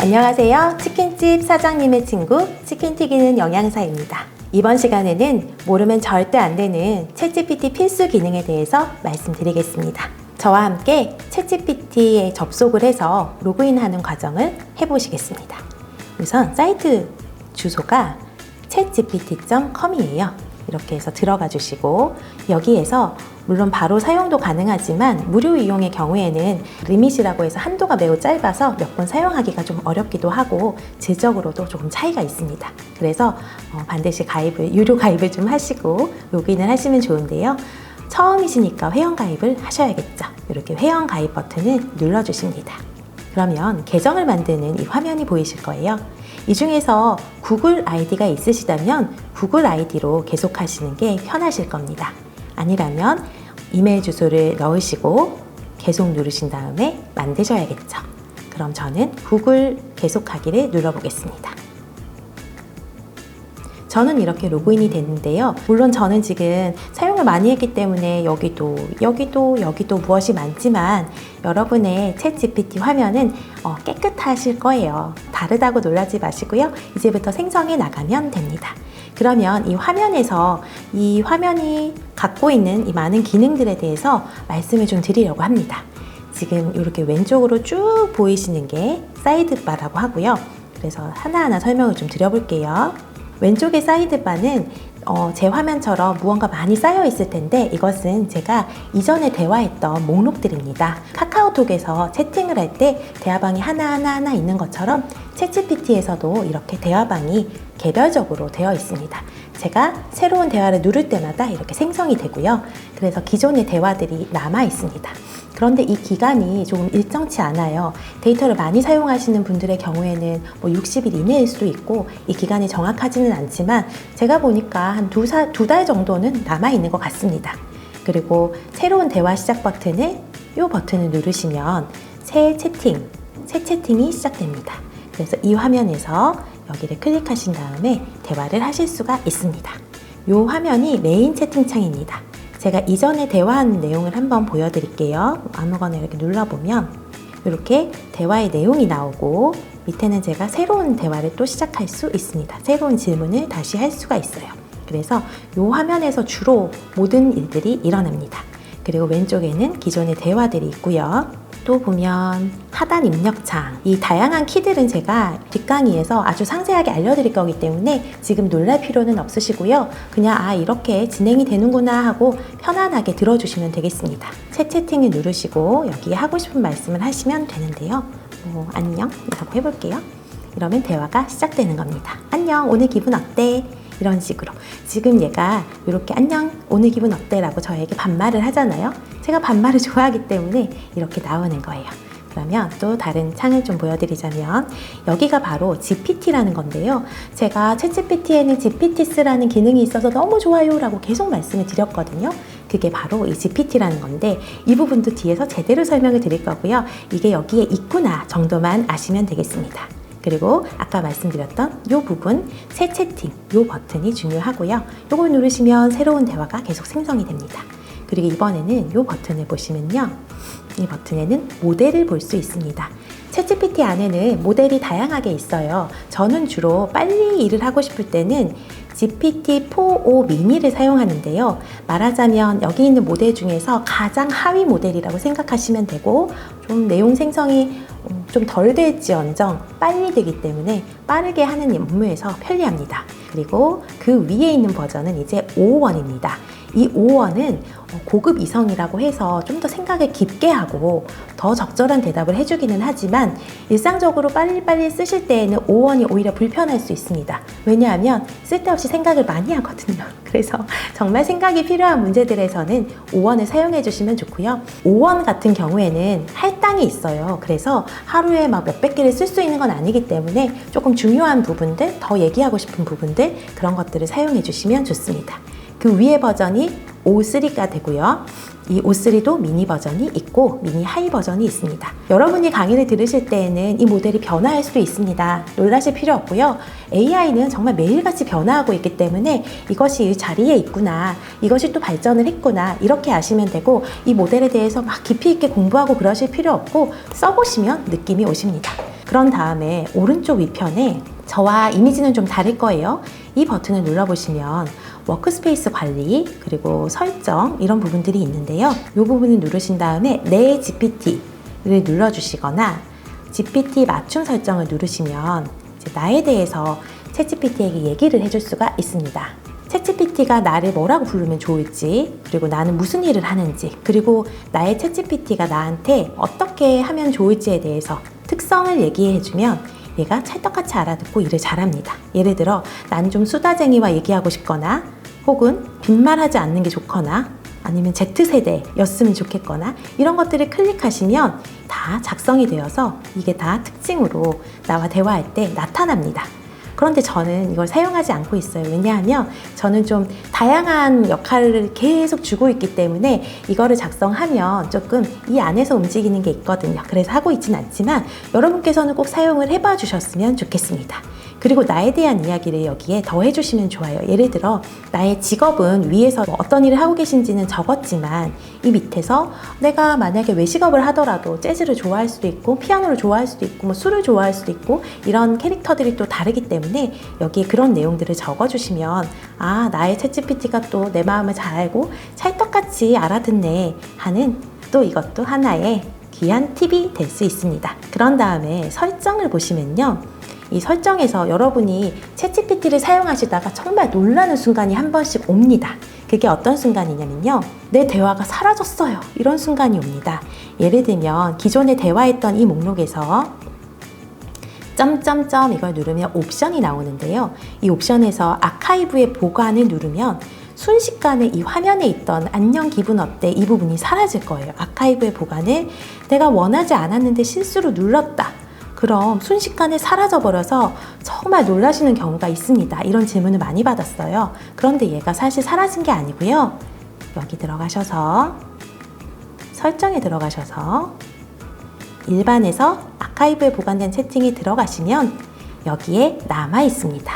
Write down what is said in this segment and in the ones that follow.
안녕하세요. 치킨집 사장님의 친구 치킨 튀기는 영양사입니다. 이번 시간에는 모르면 절대 안 되는 챗GPT 필수 기능에 대해서 말씀드리겠습니다. 저와 함께 챗GPT에 접속을 해서 로그인하는 과정을 해보시겠습니다. 우선 사이트 주소가 chatgpt.com이에요. 이렇게 해서 들어가 주시고 여기에서 물론 바로 사용도 가능하지만 무료 이용의 경우에는 리밋이라고 해서 한도가 매우 짧아서 몇 번 사용하기가 좀 어렵기도 하고 질적으로도 조금 차이가 있습니다. 그래서 반드시 유료 가입을 좀 하시고 로그인을 하시면 좋은데요. 처음이시니까 회원가입을 하셔야겠죠. 이렇게 회원가입 버튼을 눌러주십니다. 그러면 계정을 만드는 이 화면이 보이실 거예요. 이 중에서 구글 아이디가 있으시다면 구글 아이디로 계속 하시는 게 편하실 겁니다. 아니라면 이메일 주소를 넣으시고 계속 누르신 다음에 만드셔야겠죠. 그럼 저는 구글 계속하기를 눌러보겠습니다. 저는 이렇게 로그인이 됐는데요. 물론 저는 지금 사용을 많이 했기 때문에 여기도 무엇이 많지만 여러분의 챗GPT 화면은 깨끗하실 거예요. 다르다고 놀라지 마시고요. 이제부터 생성해 나가면 됩니다. 그러면 이 화면에서 이 화면이 갖고 있는 이 많은 기능들에 대해서 말씀을 좀 드리려고 합니다. 지금 이렇게 왼쪽으로 쭉 보이시는 게 사이드바라고 하고요. 그래서 하나하나 설명을 좀 드려볼게요. 왼쪽의 사이드바는 제 화면처럼 무언가 많이 쌓여 있을 텐데 이것은 제가 이전에 대화했던 목록들입니다. 카카오톡에서 채팅을 할 때 대화방이 하나하나 있는 것처럼 챗GPT에서도 이렇게 대화방이 개별적으로 되어 있습니다. 제가 새로운 대화를 누를 때마다 이렇게 생성이 되고요. 그래서 기존의 대화들이 남아 있습니다. 그런데 이 기간이 조금 일정치 않아요. 데이터를 많이 사용하시는 분들의 경우에는 60일 이내일 수도 있고 이 기간이 정확하지는 않지만 제가 보니까 한 두 달 정도는 남아있는 것 같습니다. 그리고 새로운 대화 시작 버튼을 이 버튼을 누르시면 새 채팅이 시작됩니다. 그래서 이 화면에서 여기를 클릭하신 다음에 대화를 하실 수가 있습니다. 이 화면이 메인 채팅창입니다. 제가 이전에 대화한 내용을 한번 보여드릴게요. 아무거나 이렇게 눌러보면 이렇게 대화의 내용이 나오고 밑에는 제가 새로운 대화를 또 시작할 수 있습니다. 새로운 질문을 다시 할 수가 있어요. 그래서 이 화면에서 주로 모든 일들이 일어납니다. 그리고 왼쪽에는 기존의 대화들이 있고요. 또 보면 하단 입력창, 이 다양한 키들은 제가 뒷강의에서 아주 상세하게 알려드릴 거기 때문에 지금 놀랄 필요는 없으시고요. 그냥 이렇게 진행이 되는구나 하고 편안하게 들어주시면 되겠습니다. 새 채팅을 누르시고 여기에 하고 싶은 말씀을 하시면 되는데요. 안녕 이라고 해볼게요. 이러면 대화가 시작되는 겁니다. 안녕, 오늘 기분 어때? 이런 식으로 지금 얘가 이렇게 안녕 오늘 기분 어때? 라고 저에게 반말을 하잖아요. 제가 반말을 좋아하기 때문에 이렇게 나오는 거예요. 그러면 또 다른 창을 좀 보여드리자면 여기가 바로 GPT라는 건데요. 제가 챗GPT에는 GPT스라는 기능이 있어서 너무 좋아요 라고 계속 말씀을 드렸거든요. 그게 바로 이 GPT라는 건데 이 부분도 뒤에서 제대로 설명을 드릴 거고요. 이게 여기에 있구나 정도만 아시면 되겠습니다. 그리고 아까 말씀드렸던 이 부분 새 채팅 이 버튼이 중요하고요. 이걸 누르시면 새로운 대화가 계속 생성이 됩니다. 그리고 이번에는 이 버튼을 보시면요. 이 버튼에는 모델을 볼 수 있습니다. 챗GPT 안에는 모델이 다양하게 있어요. 저는 주로 빨리 일을 하고 싶을 때는 GPT-4o 미니를 사용하는데요. 말하자면 여기 있는 모델 중에서 가장 하위 모델이라고 생각하시면 되고 좀 내용 생성이 좀 덜 될지언정 빨리 되기 때문에 빠르게 하는 업무에서 편리합니다. 그리고 그 위에 있는 버전은 이제 5원입니다. 이 5원은 고급 이성이라고 해서 좀 더 생각을 깊게 하고 더 적절한 대답을 해주기는 하지만 일상적으로 빨리빨리 쓰실 때에는 5원이 오히려 불편할 수 있습니다. 왜냐하면 쓸데없이 생각을 많이 하거든요. 그래서 정말 생각이 필요한 문제들에서는 5원을 사용해 주시면 좋고요. 5원 같은 경우에는 할당이 있어요. 그래서 하루에 막 몇백 개를 쓸 수 있는 건 아니기 때문에 조금 중요한 부분들, 더 얘기하고 싶은 부분들 그런 것들을 사용해 주시면 좋습니다. 그 위에 버전이 O3가 되고요. 이 O3도 미니 버전이 있고 미니 하이 버전이 있습니다. 여러분이 강의를 들으실 때에는 이 모델이 변화할 수도 있습니다. 놀라실 필요 없고요. AI는 정말 매일같이 변화하고 있기 때문에 이것이 이 자리에 있구나, 이것이 또 발전을 했구나, 이렇게 아시면 되고, 이 모델에 대해서 막 깊이 있게 공부하고 그러실 필요 없고 써보시면 느낌이 오십니다. 그런 다음에 오른쪽 위편에 저와 이미지는 좀 다를 거예요. 이 버튼을 눌러보시면 워크스페이스 관리, 그리고 설정 이런 부분들이 있는데요. 이 부분을 누르신 다음에 내 GPT를 눌러주시거나 GPT 맞춤 설정을 누르시면 이제 나에 대해서 챗GPT에게 얘기를 해줄 수가 있습니다. 챗GPT가 나를 뭐라고 부르면 좋을지, 그리고 나는 무슨 일을 하는지, 그리고 나의 챗GPT가 나한테 어떻게 하면 좋을지에 대해서 특성을 얘기해주면 얘가 찰떡같이 알아듣고 일을 잘합니다. 예를 들어 난 좀 수다쟁이와 얘기하고 싶거나, 혹은 빈말하지 않는 게 좋거나, 아니면 Z세대였으면 좋겠거나, 이런 것들을 클릭하시면 다 작성이 되어서 이게 다 특징으로 나와 대화할 때 나타납니다. 그런데 저는 이걸 사용하지 않고 있어요. 왜냐하면 저는 좀 다양한 역할을 계속 주고 있기 때문에 이거를 작성하면 조금 이 안에서 움직이는 게 있거든요. 그래서 하고 있진 않지만 여러분께서는 꼭 사용을 해봐 주셨으면 좋겠습니다. 그리고 나에 대한 이야기를 여기에 더 해주시면 좋아요. 예를 들어 나의 직업은 위에서 어떤 일을 하고 계신지는 적었지만 이 밑에서 내가 만약에 외식업을 하더라도 재즈를 좋아할 수도 있고 피아노를 좋아할 수도 있고 뭐 술을 좋아할 수도 있고 이런 캐릭터들이 또 다르기 때문에 여기에 그런 내용들을 적어주시면 아, 나의 챗GPT가 또 내 마음을 잘 알고 찰떡같이 알아듣네 하는 또 이것도 하나의 귀한 팁이 될 수 있습니다. 그런 다음에 설정을 보시면요. 이 설정에서 여러분이 챗GPT를 사용하시다가 정말 놀라는 순간이 한 번씩 옵니다. 그게 어떤 순간이냐면요. 내 대화가 사라졌어요. 이런 순간이 옵니다. 예를 들면 기존에 대화했던 이 목록에서 점점점 이걸 누르면 옵션이 나오는데요. 이 옵션에서 아카이브의 보관을 누르면 순식간에 이 화면에 있던 안녕 기분 어때? 이 부분이 사라질 거예요. 아카이브의 보관을 내가 원하지 않았는데 실수로 눌렀다. 그럼 순식간에 사라져버려서 정말 놀라시는 경우가 있습니다. 이런 질문을 많이 받았어요. 그런데 얘가 사실 사라진 게 아니고요. 여기 들어가셔서 설정에 들어가셔서 일반에서 아카이브에 보관된 채팅에 들어가시면 여기에 남아 있습니다.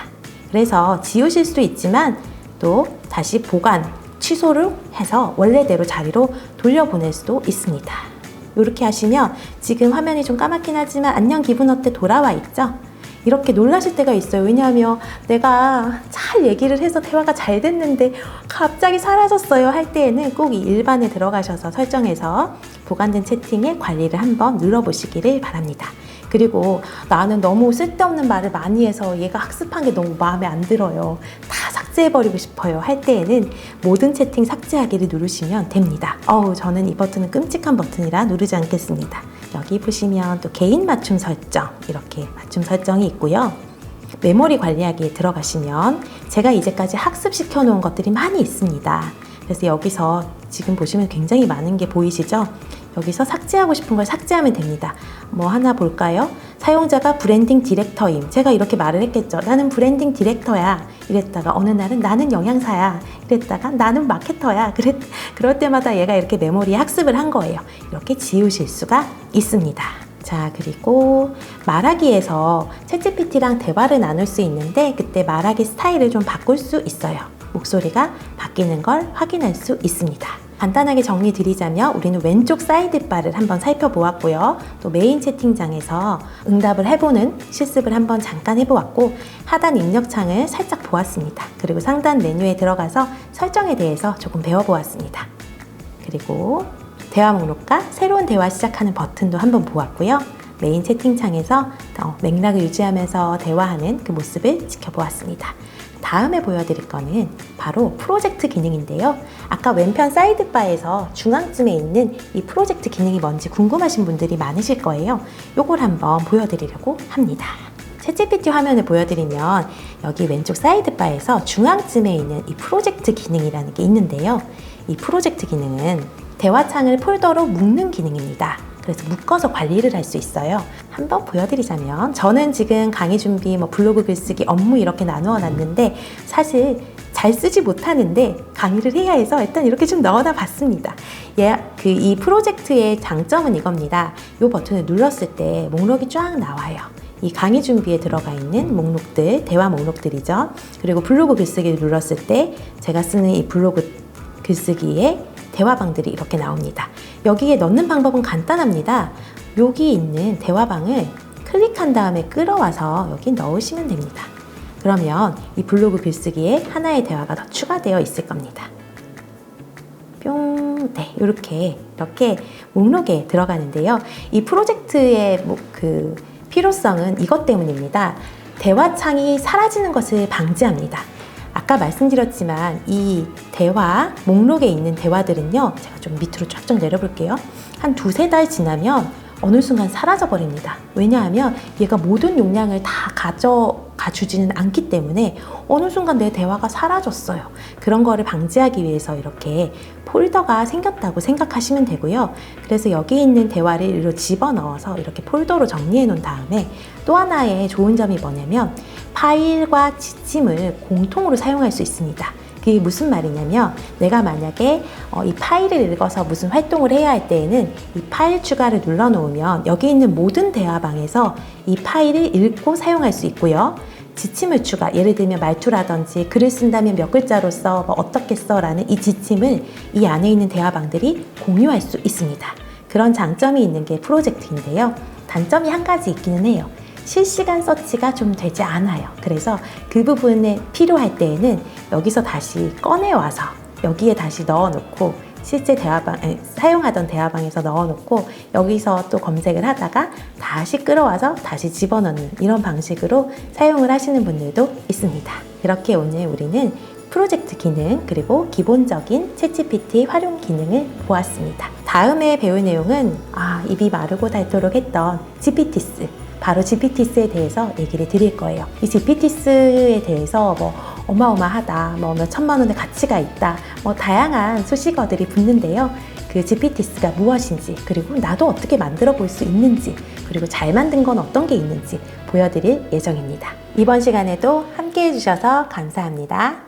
그래서 지우실 수도 있지만 또 다시 보관, 취소를 해서 원래대로 자리로 돌려보낼 수도 있습니다. 이렇게 하시면 지금 화면이 좀 까맣긴 하지만 안녕 기분 어때 돌아와 있죠? 이렇게 놀라실 때가 있어요. 왜냐하면 내가 잘 얘기를 해서 대화가 잘 됐는데 갑자기 사라졌어요 할 때에는 꼭 이 일반에 들어가셔서 설정해서 보관된 채팅에 관리를 한번 눌러보시기를 바랍니다. 그리고 나는 너무 쓸데없는 말을 많이 해서 얘가 학습한 게 너무 마음에 안 들어요. 다 삭제해버리고 싶어요 할 때에는 모든 채팅 삭제하기를 누르시면 됩니다. 저는 이 버튼은 끔찍한 버튼이라 누르지 않겠습니다. 여기 보시면 또 개인 맞춤 설정, 이렇게 맞춤 설정이 있고요. 메모리 관리하기에 들어가시면 제가 이제까지 학습시켜 놓은 것들이 많이 있습니다. 그래서 여기서 지금 보시면 굉장히 많은 게 보이시죠? 여기서 삭제하고 싶은 걸 삭제하면 됩니다. 뭐 하나 볼까요? 사용자가 브랜딩 디렉터임. 제가 이렇게 말을 했겠죠. 나는 브랜딩 디렉터야. 이랬다가 어느 날은 나는 영양사야. 이랬다가 나는 마케터야. 그럴 때마다 얘가 이렇게 메모리에 학습을 한 거예요. 이렇게 지우실 수가 있습니다. 자, 그리고 말하기에서 챗GPT랑 대화를 나눌 수 있는데 그때 말하기 스타일을 좀 바꿀 수 있어요. 목소리가 바뀌는 걸 확인할 수 있습니다. 간단하게 정리 드리자면 우리는 왼쪽 사이드바를 한번 살펴보았고요. 또 메인 채팅장에서 응답을 해보는 실습을 한번 잠깐 해보았고 하단 입력창을 살짝 보았습니다. 그리고 상단 메뉴에 들어가서 설정에 대해서 조금 배워보았습니다. 그리고 대화 목록과 새로운 대화 시작하는 버튼도 한번 보았고요. 메인 채팅창에서 맥락을 유지하면서 대화하는 그 모습을 지켜보았습니다. 다음에 보여드릴 거는 바로 프로젝트 기능인데요. 아까 왼편 사이드바에서 중앙쯤에 있는 이 프로젝트 기능이 뭔지 궁금하신 분들이 많으실 거예요. 요걸 한번 보여드리려고 합니다. 챗GPT 화면을 보여드리면 여기 왼쪽 사이드바에서 중앙쯤에 있는 이 프로젝트 기능이라는 게 있는데요. 이 프로젝트 기능은 대화창을 폴더로 묶는 기능입니다. 그래서 묶어서 관리를 할 수 있어요. 한번 보여드리자면 저는 지금 강의 준비, 블로그 글쓰기, 업무 이렇게 나누어 놨는데 사실 잘 쓰지 못하는데 강의를 해야 해서 일단 이렇게 좀 넣어놔 봤습니다. 이 프로젝트의 장점은 이겁니다. 이 버튼을 눌렀을 때 목록이 쫙 나와요. 이 강의 준비에 들어가 있는 목록들, 대화 목록들이죠. 그리고 블로그 글쓰기를 눌렀을 때 제가 쓰는 이 블로그 글쓰기에 대화방들이 이렇게 나옵니다. 여기에 넣는 방법은 간단합니다. 여기 있는 대화방을 클릭한 다음에 끌어와서 여기 넣으시면 됩니다. 그러면 이 블로그 글쓰기에 하나의 대화가 더 추가되어 있을 겁니다. 뿅, 네, 이렇게 목록에 들어가는데요. 이 프로젝트의 필요성은 이것 때문입니다. 대화창이 사라지는 것을 방지합니다. 아까 말씀드렸지만 이 대화 목록에 있는 대화들은요, 제가 좀 밑으로 쫙쫙 내려볼게요. 한 두세 달 지나면 어느 순간 사라져 버립니다. 왜냐하면 얘가 모든 용량을 다 가져가 주지는 않기 때문에 어느 순간 내 대화가 사라졌어요. 그런 거를 방지하기 위해서 이렇게 폴더가 생겼다고 생각하시면 되고요. 그래서 여기 있는 대화를 이리로 집어넣어서 이렇게 폴더로 정리해 놓은 다음에 또 하나의 좋은 점이 뭐냐면 파일과 지침을 공통으로 사용할 수 있습니다. 그게 무슨 말이냐면 내가 만약에 이 파일을 읽어서 무슨 활동을 해야 할 때에는 이 파일 추가를 눌러 놓으면 여기 있는 모든 대화방에서 이 파일을 읽고 사용할 수 있고요. 지침을 추가, 예를 들면 말투라든지 글을 쓴다면 몇 글자로 써, 어떻게 써 라는 이 지침을 이 안에 있는 대화방들이 공유할 수 있습니다. 그런 장점이 있는 게 프로젝트인데요. 단점이 한 가지 있기는 해요. 실시간 서치가 좀 되지 않아요. 그래서 그 부분에 필요할 때에는 여기서 다시 꺼내와서 여기에 다시 넣어놓고 실제 사용하던 대화방에서 넣어놓고 여기서 또 검색을 하다가 다시 끌어와서 다시 집어넣는 이런 방식으로 사용을 하시는 분들도 있습니다. 이렇게 오늘 우리는 프로젝트 기능 그리고 기본적인 챗GPT 활용 기능을 보았습니다. 다음에 배울 내용은 입이 마르고 닳도록 했던 GPTs, 바로 GPT스에 대해서 얘기를 드릴 거예요. 이 GPT스에 대해서 어마어마하다, 몇 천만 원의 가치가 있다, 다양한 수식어들이 붙는데요. 그 GPT스가 무엇인지, 그리고 나도 어떻게 만들어 볼 수 있는지, 그리고 잘 만든 건 어떤 게 있는지 보여드릴 예정입니다. 이번 시간에도 함께 해주셔서 감사합니다.